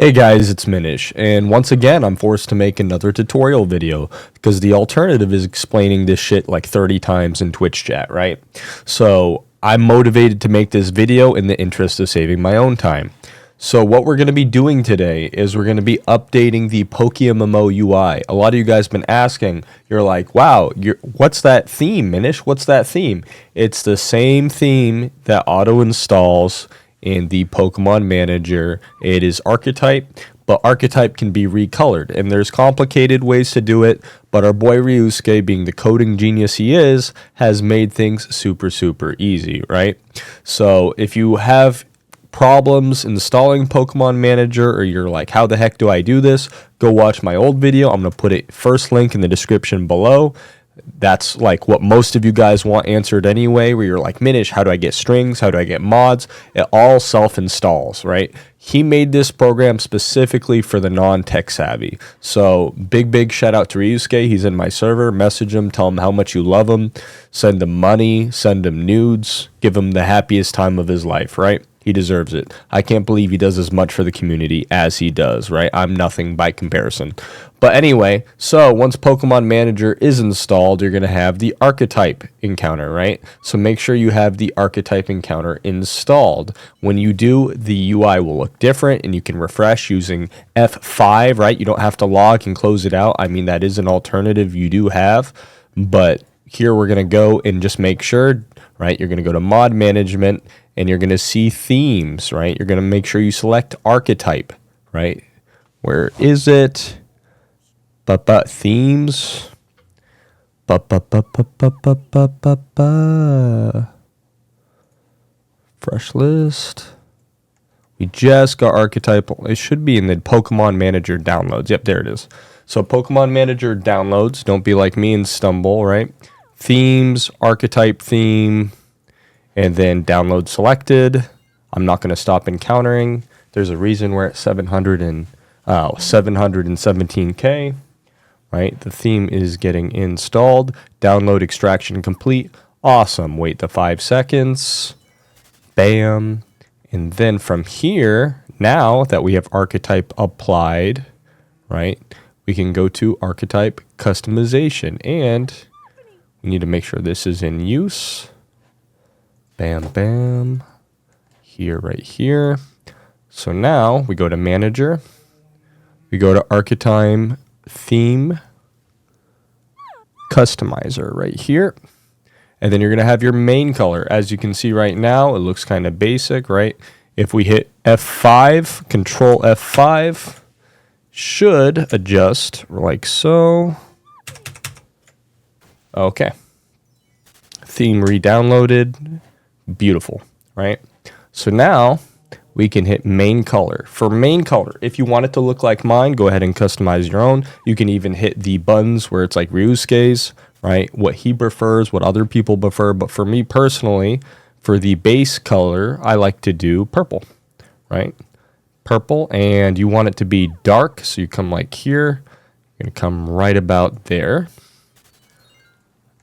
Hey guys, it's Minish, and once again I'm forced to make another tutorial video because the alternative is explaining this shit like 30 times in Twitch chat, right? So I'm motivated to make this video in the interest of saving my own time. So what we're going to be doing today is we're going to be updating the PokeMMO UI. A lot of you guys have been asking, you're like, wow, what's that theme, Minish? What's that theme? It's the same theme that auto-installs in the Pokemon Manager. It is Archetype, but Archetype can be recolored, and there's complicated ways to do it, but our boy Ryusuke, being the coding genius he is, has made things super easy, right? So if you have problems installing Pokemon Manager, or you're like, how the heck do I do this? Go watch my old video. I'm going to put it first link in the description below. That's like what most of you guys want answered anyway, where you're like, Minish, how do I get strings? How do I get mods? It all self-installs, right? He made this program specifically for the non-tech savvy. So big shout out to Ryusuke. He's in my server. Message him, tell him how much you love him, send him money, send him nudes, give him the happiest time of his life, right? He deserves it. I can't believe he does as much for the community as he does, right? I'm nothing by comparison. But anyway, so once Pokemon Manager is installed, you're going to have the Archetype encounter, right? So make sure you have the Archetype encounter installed. When you do, the UI will look different, and you can refresh using F5, right? You don't have to log and close it out. I mean, that is an alternative you do have, but here we're going to go and just make sure, right? You're going to go to Mod Management, and you're going to see themes, right? You're going to make sure you select Archetype, right? Where is it? Themes. Fresh list. We just got Archetype. It should be in the Pokemon Manager downloads. Yep, there it is. So Pokemon Manager downloads. Don't be like me and stumble, right? Themes, Archetype theme, and then download selected. I'm not going to stop encountering. There's a reason we're at 717K, right? The theme is getting installed. Download extraction complete. Awesome. Wait the 5 seconds. Bam. And then from here, now that we have Archetype applied, right, we can go to Archetype customization, and we need to make sure this is in use. Bam. Here, right here. So now we go to Manager. We go to Archetype Theme Customizer right here. And then you're going to have your main color. As you can see right now, it looks kind of basic, right? If we hit F5, Control F5, should adjust like so. Okay. Theme re-downloaded. Beautiful, right? So now we can hit main color. For main color, if you want it to look like mine, go ahead and customize your own. You can even hit the buttons where it's like Ryusuke's, right? What he prefers, what other people prefer. But for me personally, for the base color, I like to do purple, right? Purple, and you want it to be dark. So you come like here. You're going to come right about there.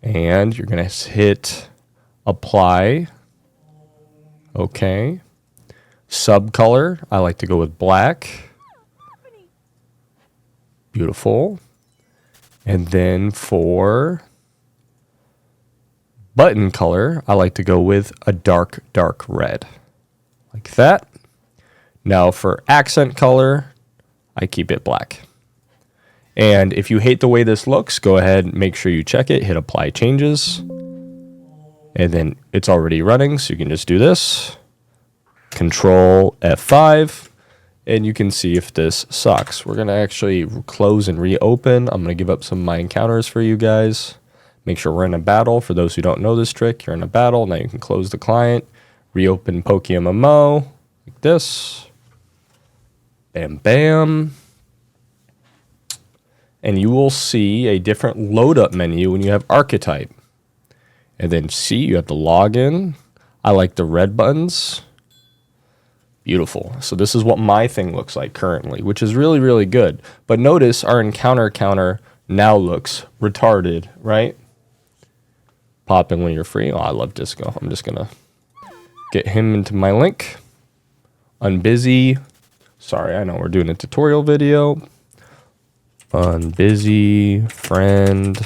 And you're going to hit apply. Okay. Subcolor, I like to go with black. Beautiful. And then for button color, I like to go with a dark red. Like that. Now for accent color, I keep it black. And if you hate the way this looks, go ahead and make sure you check it, hit apply changes. And then it's already running, so you can just do this. Control F5, and you can see if this sucks. We're going to actually close and reopen. I'm going to give up some of my encounters for you guys. Make sure we're in a battle. For those who don't know this trick, you're in a battle. Now you can close the client, reopen PokeMMO, like this. Bam. And you will see a different load-up menu when you have Archetype. And then see, you have the login. I like the red buttons. Beautiful. So this is what my thing looks like currently, which is really good. But notice our encounter counter now looks retarded, right? Pop in when you're free. Oh, I love Disco. I'm just going to get him into my link. Unbusy. Sorry, I know we're doing a tutorial video. Fun, busy, friend.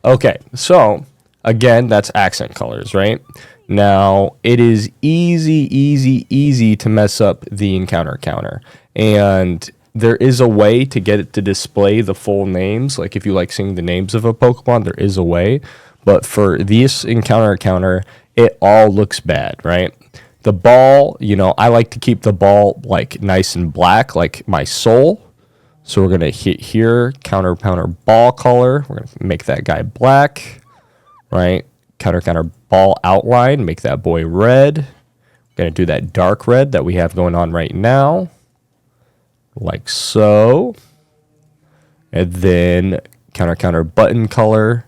Okay, so again, that's accent colors, right? Now, it is easy to mess up the encounter counter. And there is a way to get it to display the full names. Like if you like seeing the names of a Pokemon, there is a way. But for this encounter counter, it all looks bad, right? The ball, you know, I like to keep the ball like nice and black, like my soul. So we're going to hit here, counter ball color. We're going to make that guy black, right? Counter ball outline, make that boy red. We're going to do that dark red that we have going on right now, like so. And then counter button color.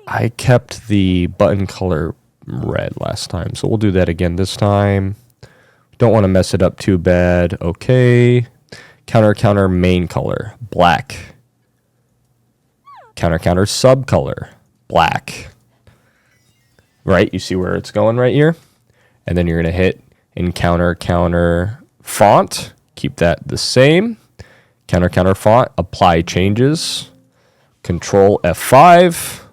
I kept the button color red last time, so we'll do that again this time. Don't want to mess it up too bad. Okay. Counter main color, black. Counter sub color, black. Right? You see where it's going right here? And then you're going to hit encounter font. Keep that the same. Counter font, apply changes. Control F5.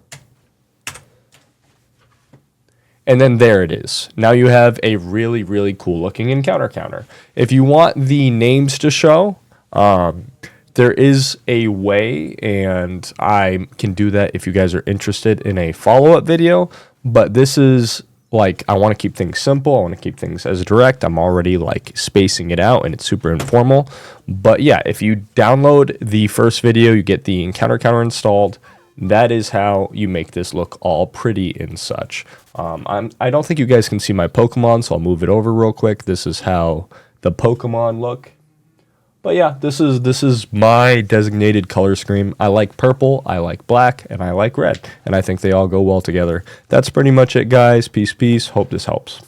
And then there it is. Now you have a really cool looking encounter counter. If you want the names to show, there is a way, and I can do that if you guys are interested in a follow-up video. But this is like, I want to keep things simple. I want to keep things as direct. I'm already like spacing it out, and it's super informal. But yeah, if you download the first video, you get the encounter counter installed. That is how you make this look all pretty and such. I don't think you guys can see my Pokemon, so I'll move it over real quick. This is how the Pokemon look. But yeah, this is my designated color scheme. I like purple, I like black, and I like red. And I think they all go well together. That's pretty much it, guys. Peace. Hope this helps.